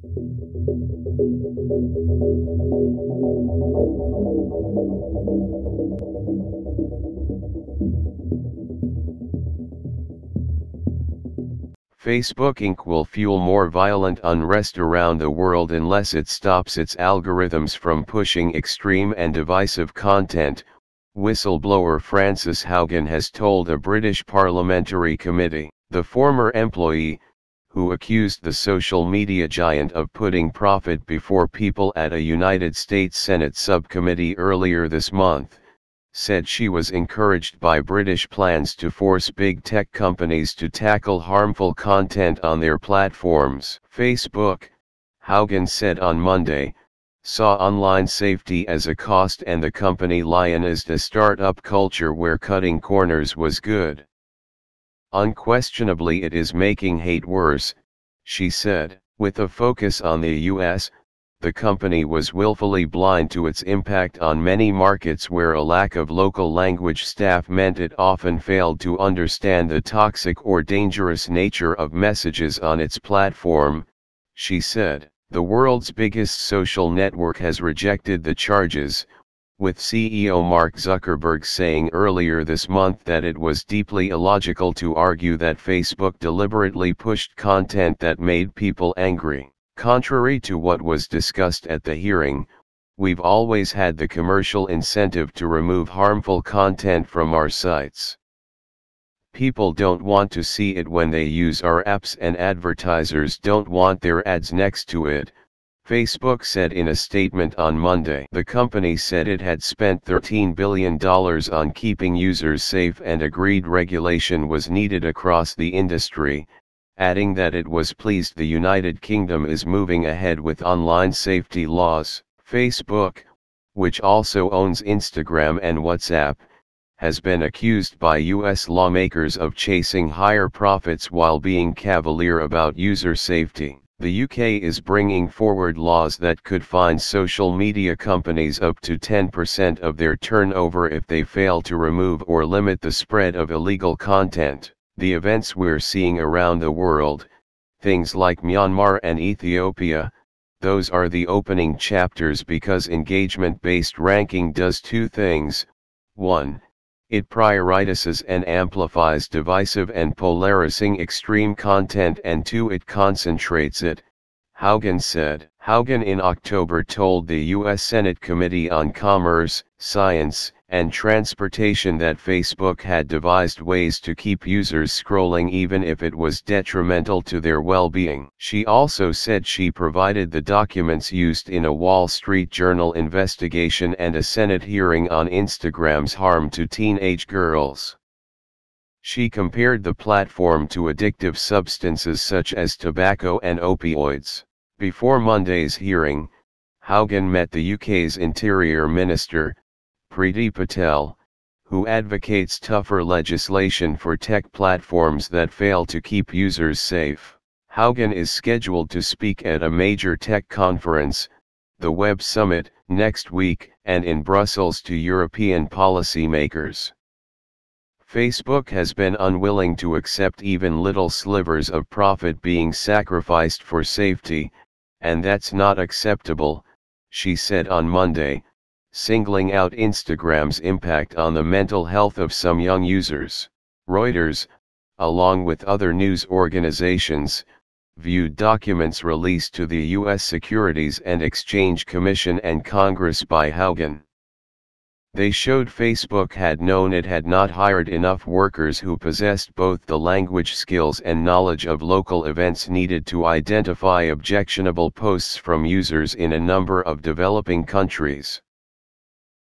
Facebook Inc. will fuel more violent unrest around the world unless it stops its algorithms from pushing extreme and divisive content, whistleblower Francis Haugen has told a British parliamentary committee. The former employee, who accused the social media giant of putting profit before people at a United States Senate subcommittee earlier this month, said she was encouraged by British plans to force big tech companies to tackle harmful content on their platforms. Facebook, Haugen said on Monday, saw online safety as a cost, and the company lionized a startup culture where cutting corners was good. Unquestionably, it is making hate worse, she said. With a focus on the US, the company was willfully blind to its impact on many markets where a lack of local language staff meant it often failed to understand the toxic or dangerous nature of messages on its platform, she said. The world's biggest social network has rejected the charges, with CEO Mark Zuckerberg saying earlier this month that it was deeply illogical to argue that Facebook deliberately pushed content that made people angry. Contrary to what was discussed at the hearing, we've always had the commercial incentive to remove harmful content from our sites. People don't want to see it when they use our apps, and advertisers don't want their ads next to it, Facebook said in a statement on Monday. The company said it had spent $13 billion on keeping users safe and agreed regulation was needed across the industry, adding that it was pleased the United Kingdom is moving ahead with online safety laws. Facebook, which also owns Instagram and WhatsApp, has been accused by US lawmakers of chasing higher profits while being cavalier about user safety. The UK is bringing forward laws that could fine social media companies up to 10% of their turnover if they fail to remove or limit the spread of illegal content. The events we're seeing around the world, things like Myanmar and Ethiopia, those are the opening chapters, because engagement-based ranking does two things. 1. It prioritizes and amplifies divisive and polarizing extreme content, and 2. It concentrates it, Haugen said. Haugen in October told the U.S. Senate Committee on Commerce, Science, and Transportation that Facebook had devised ways to keep users scrolling even if it was detrimental to their well-being. She also said she provided the documents used in a Wall Street Journal investigation and a Senate hearing on Instagram's harm to teenage girls. She compared the platform to addictive substances such as tobacco and opioids. Before Monday's hearing, Haugen met the UK's Interior Minister, Priti Patel, who advocates tougher legislation for tech platforms that fail to keep users safe. Haugen is scheduled to speak at a major tech conference, the Web Summit, next week, and in Brussels to European policymakers. Facebook has been unwilling to accept even little slivers of profit being sacrificed for safety, and that's not acceptable, she said on Monday, singling out Instagram's impact on the mental health of some young users. Reuters, along with other news organizations, viewed documents released to the U.S. Securities and Exchange Commission and Congress by Haugen. They showed Facebook had known it had not hired enough workers who possessed both the language skills and knowledge of local events needed to identify objectionable posts from users in a number of developing countries.